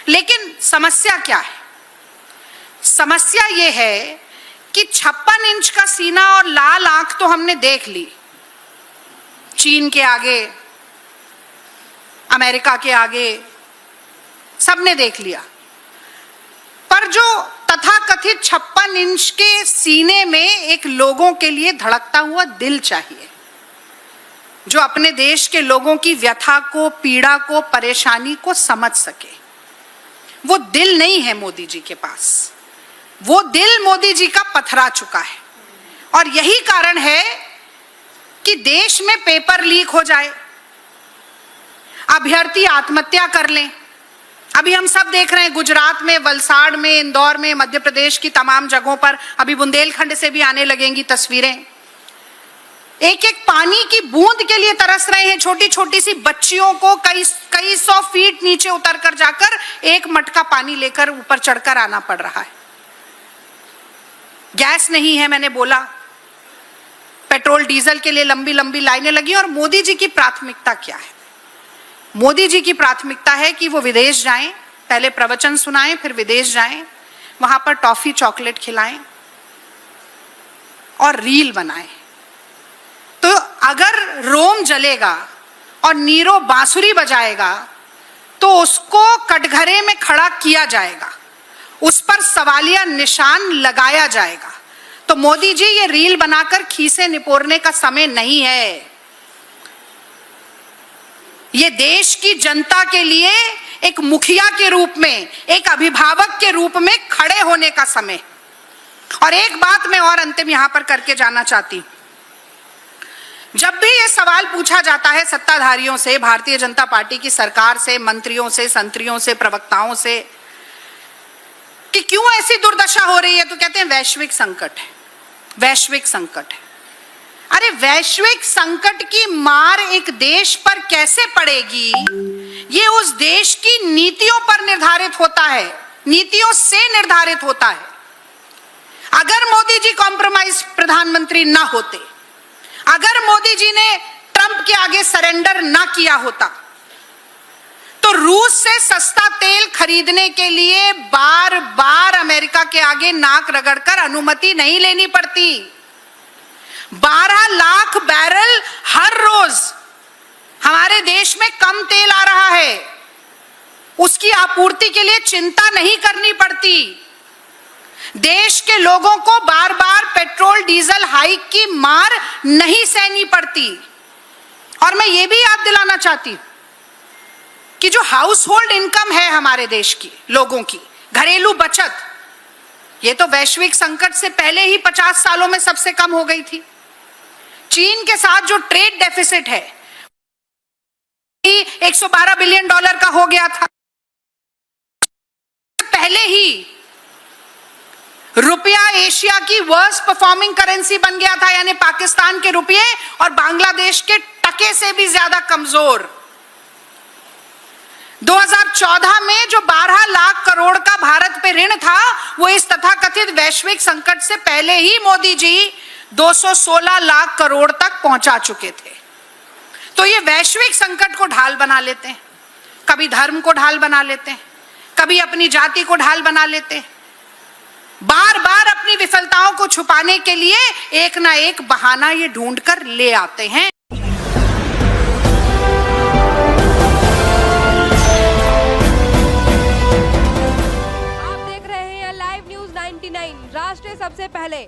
लेकिन समस्या क्या है? समस्या ये है कि 56 इंच का सीना और लाल आंख तो हमने देख ली, चीन के आगे, अमेरिका के आगे, सबने देख लिया। पर जो तथाकथित 56 इंच के सीने में एक लोगों के लिए धड़कता हुआ दिल चाहिए, जो अपने देश के लोगों की व्यथा को, पीड़ा को, परेशानी को समझ सके। वो दिल नहीं है मोदी जी के पास। वो दिल मोदी जी का पथरा चुका है। और यही कारण है कि देश में पेपर लीक हो जाए, अभ्यर्थी आत्महत्या कर लें। अभी हम सब देख रहे हैं, गुजरात में, वलसाड़ में, इंदौर में, मध्य प्रदेश की तमाम जगहों पर, अभी बुंदेलखंड से भी आने लगेंगी तस्वीरें। एक एक पानी की बूंद के लिए तरस रहे हैं। छोटी छोटी सी बच्चियों को कई सौ फीट नीचे उतर कर जाकर एक मटका पानी लेकर ऊपर चढ़कर आना पड़ रहा है। गैस नहीं है, मैंने बोला, पेट्रोल डीजल के लिए लंबी लंबी लाइनें लगी। और मोदी जी की प्राथमिकता क्या है? मोदी जी की प्राथमिकता है कि वो विदेश जाएं, पहले प्रवचन सुनाएं, फिर विदेश जाएं, वहां पर टॉफी चॉकलेट खिलाएं और रील बनाएं। तो अगर रोम जलेगा और नीरो बांसुरी बजाएगा तो उसको कटघरे में खड़ा किया जाएगा, उस पर सवालिया निशान लगाया जाएगा। तो मोदी जी, ये रील बनाकर खीसे निपोरने का समय नहीं है। ये देश की जनता के लिए एक मुखिया के रूप में, एक अभिभावक के रूप में खड़े होने का समय। और एक बात मैं और अंतिम यहां पर करके जाना चाहती हूं। जब भी ये सवाल पूछा जाता है सत्ताधारियों से, भारतीय जनता पार्टी की सरकार से, मंत्रियों से, संतरियों से, प्रवक्ताओं से, कि क्यों ऐसी दुर्दशा हो रही है, तो कहते हैं वैश्विक संकट है, वैश्विक संकट है। अरे वैश्विक संकट की मार एक देश पर कैसे पड़ेगी, ये उस देश की नीतियों पर निर्धारित होता है, नीतियों से निर्धारित होता है। अगर मोदी जी कॉम्प्रोमाइज प्रधानमंत्री ना होते, अगर मोदी जी ने ट्रंप के आगे सरेंडर ना किया होता, तो रूस से सस्ता तेल खरीदने के लिए बार बार अमेरिका के आगे नाक रगड़कर अनुमति नहीं लेनी पड़ती। 12 लाख बैरल हर रोज हमारे देश में कम तेल आ रहा है, उसकी आपूर्ति के लिए चिंता नहीं करनी पड़ती। देश के लोगों को बार बार पेट्रोल डीजल हाइक की मार नहीं सहनी पड़ती। और मैं ये भी याद दिलाना चाहती हूं कि जो हाउस होल्ड इनकम है हमारे देश की, लोगों की घरेलू बचत, ये तो वैश्विक संकट से पहले ही 50 सालों में सबसे कम हो गई थी। चीन के साथ जो ट्रेड डेफिसिट है, 112 बिलियन डॉलर का हो गया था। पहले ही रुपया एशिया की वर्स्ट परफॉर्मिंग करेंसी बन गया था, यानी पाकिस्तान के रुपये और बांग्लादेश के टके से भी ज्यादा कमजोर। 2014 में जो 12 लाख करोड़ का भारत पे ऋण था, वो इस तथाकथित वैश्विक संकट से पहले ही मोदी जी 216 लाख करोड़ तक पहुंचा चुके थे। तो ये वैश्विक संकट को ढाल बना लेते हैं, कभी धर्म को ढाल बना लेते हैं, कभी अपनी जाति को ढाल बना लेते हैं। बार बार अपनी विफलताओं को छुपाने के लिए एक ना एक बहाना ये ढूंढकर ले आते हैं। आप देख रहे हैं लाइव न्यूज 99, राष्ट्र सबसे पहले।